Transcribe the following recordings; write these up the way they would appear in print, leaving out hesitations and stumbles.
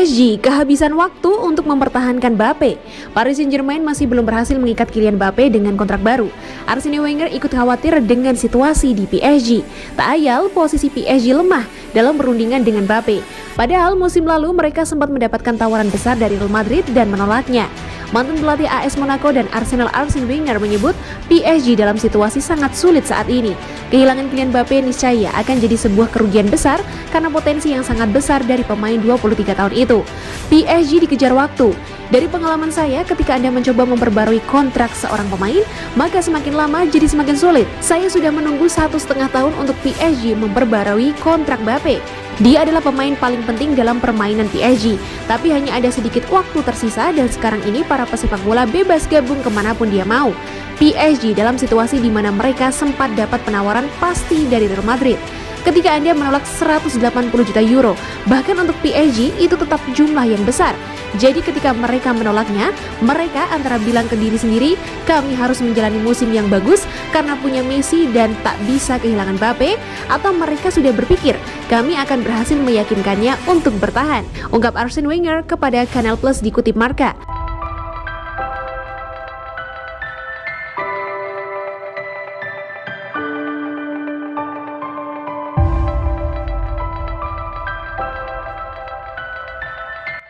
PSG kehabisan waktu untuk mempertahankan Mbappe. Paris Saint-Germain masih belum berhasil mengikat Kylian Mbappe dengan kontrak baru. Arsene Wenger ikut khawatir dengan situasi di PSG. Tak ayal posisi PSG lemah dalam perundingan dengan Mbappe. Padahal musim lalu mereka sempat mendapatkan tawaran besar dari Real Madrid dan menolaknya. Mantan pelatih AS Monaco dan Arsenal Arsene Wenger menyebut PSG dalam situasi sangat sulit saat ini. Kehilangan Kylian Mbappe niscaya akan jadi sebuah kerugian besar karena potensi yang sangat besar dari pemain 23 tahun itu. PSG dikejar waktu. Dari pengalaman saya, ketika Anda mencoba memperbarui kontrak seorang pemain, maka semakin lama jadi semakin sulit. Saya sudah menunggu 1,5 tahun untuk PSG memperbarui kontrak Mbappe. Dia adalah pemain paling penting dalam permainan PSG, tapi hanya ada sedikit waktu tersisa dan sekarang ini para pesepak bola bebas gabung kemanapun dia mau. PSG dalam situasi di mana mereka sempat dapat penawaran pasti dari Real Madrid. Ketika Anda menolak 180 juta euro, bahkan untuk PSG itu tetap jumlah yang besar. Jadi ketika mereka menolaknya, mereka antara bilang ke diri sendiri, kami harus menjalani musim yang bagus karena punya Messi dan tak bisa kehilangan Mbappe, atau mereka sudah berpikir, kami akan berhasil meyakinkannya untuk bertahan, ungkap Arsene Wenger kepada Canal Plus dikutip Marca.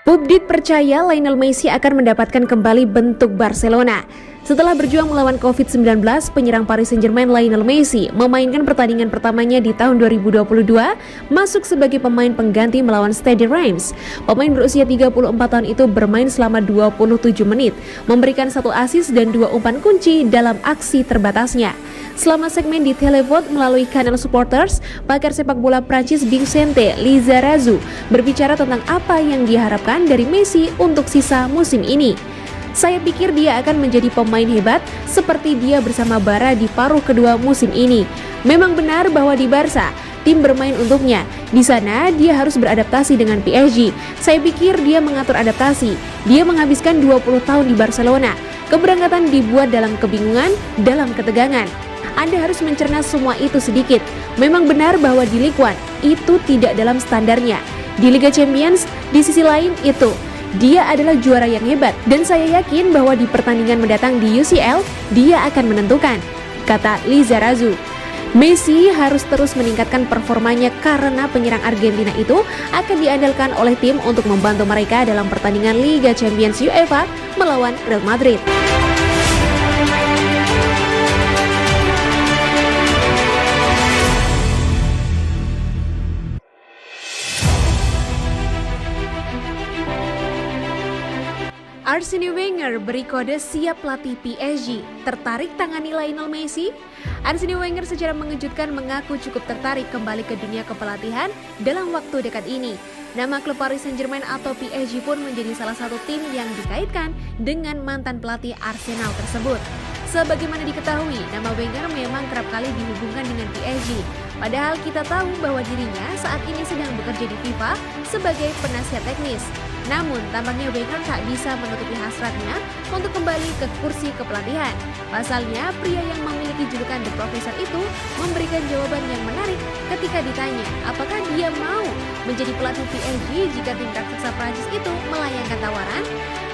Pubdit percaya Lionel Messi akan mendapatkan kembali bentuk Barcelona. Setelah berjuang melawan COVID-19, penyerang Paris Saint-Germain Lionel Messi memainkan pertandingan pertamanya di tahun 2022, masuk sebagai pemain pengganti melawan Stade Reims. Pemain berusia 34 tahun itu bermain selama 27 menit, memberikan 1 assist dan 2 umpan kunci dalam aksi terbatasnya. Selama segmen di Televote melalui kanal supporters, pakar sepak bola Prancis Vicente Lizarazu berbicara tentang apa yang diharapkan dari Messi untuk sisa musim ini. Saya pikir dia akan menjadi pemain hebat seperti dia bersama Barra di paruh kedua musim ini. Memang benar bahwa di Barca, tim bermain untuknya. Di sana dia harus beradaptasi dengan PSG. Saya pikir dia mengatur adaptasi. Dia menghabiskan 20 tahun di Barcelona. Keberangkatan dibuat dalam kebingungan, dalam ketegangan. Anda harus mencerna semua itu sedikit. Memang benar bahwa di Ligue 1 itu tidak dalam standarnya. Di Liga Champions, di sisi lain itu dia adalah juara yang hebat dan saya yakin bahwa di pertandingan mendatang di UCL dia akan menentukan, kata Lizarazu. Messi harus terus meningkatkan performanya karena penyerang Argentina itu akan diandalkan oleh tim untuk membantu mereka dalam pertandingan Liga Champions UEFA melawan Real Madrid. Arsene Wenger beri kode siap latih PSG, tertarik tangani Lionel Messi? Arsene Wenger secara mengejutkan mengaku cukup tertarik kembali ke dunia kepelatihan dalam waktu dekat ini. Nama klub Paris Saint-Germain atau PSG pun menjadi salah satu tim yang dikaitkan dengan mantan pelatih Arsenal tersebut. Sebagaimana diketahui, nama Wenger memang kerap kali dihubungkan dengan PSG. Padahal kita tahu bahwa dirinya saat ini sedang bekerja di FIFA sebagai penasihat teknis. Namun, tampaknya Wenger tak bisa menutupi hasratnya untuk kembali ke kursi kepelatihan. Pasalnya, pria yang memiliki julukan The Professor itu memberikan jawaban yang menarik ketika ditanya apakah dia mau menjadi pelatih PSG jika tim raksasa Prancis itu melayangkan tawaran.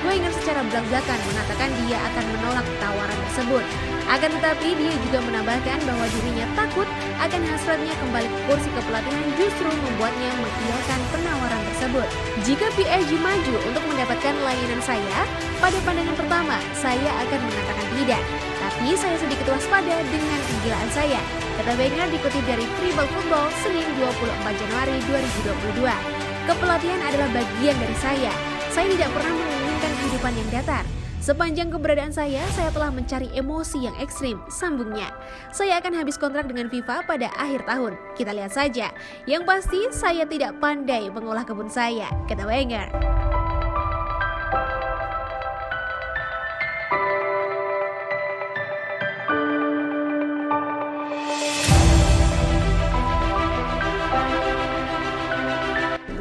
Wenger secara belak-belakan mengatakan dia akan menolak tawaran tersebut. Akan tetapi dia juga menambahkan bahwa dirinya takut akan hasratnya kembali ke kursi kepelatihan justru membuatnya mengiyakan penawaran tersebut. Jika PSG maju untuk mendapatkan layanan saya, pada pandangan pertama saya akan mengatakan tidak. Tapi saya sedikit waspada dengan kegilaan saya, kata Wenger dikutip dari Tribal Football Senin 24 Januari 2022. Kepelatihan adalah bagian dari saya. Saya tidak pernah menginginkan kehidupan yang datar. Sepanjang keberadaan saya telah mencari emosi yang ekstrim, sambungnya. Saya akan habis kontrak dengan FIFA pada akhir tahun. Kita lihat saja. Yang pasti, saya tidak pandai mengolah kebun saya, kata Wenger.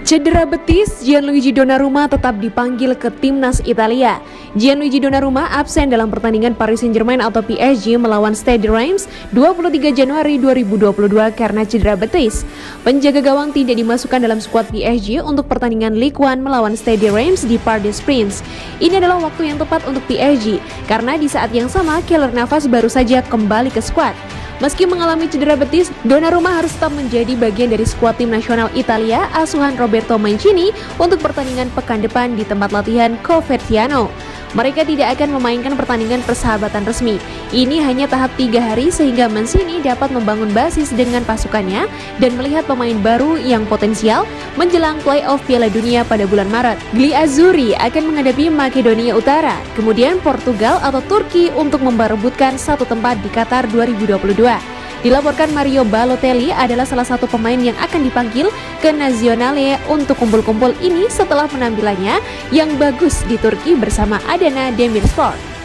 Cedera betis, Gianluigi Donnarumma tetap dipanggil ke timnas Italia. Gianluigi Donnarumma absen dalam pertandingan Paris Saint-Germain atau PSG melawan Stade Reims 23 Januari 2022 karena cedera betis. Penjaga gawang tidak dimasukkan dalam skuad PSG untuk pertandingan Ligue 1 melawan Stade Reims di Parc des Princes. Ini adalah waktu yang tepat untuk PSG karena di saat yang sama Keylor Navas baru saja kembali ke skuad. Meski mengalami cedera betis, Donnarumma harus tetap menjadi bagian dari skuad tim nasional Italia asuhan Roberto Mancini untuk pertandingan pekan depan di tempat latihan Coverciano. Mereka tidak akan memainkan pertandingan persahabatan resmi. Ini hanya tahap 3 hari sehingga Mancini dapat membangun basis dengan pasukannya dan melihat pemain baru yang potensial menjelang playoff Piala Dunia pada bulan Maret. Gli Azzurri akan menghadapi Makedonia Utara, kemudian Portugal atau Turki untuk memperebutkan satu tempat di Qatar 2022. Dilaporkan Mario Balotelli adalah salah satu pemain yang akan dipanggil ke Nazionale untuk kumpul-kumpul ini setelah penampilannya yang bagus di Turki bersama Adana Demirspor.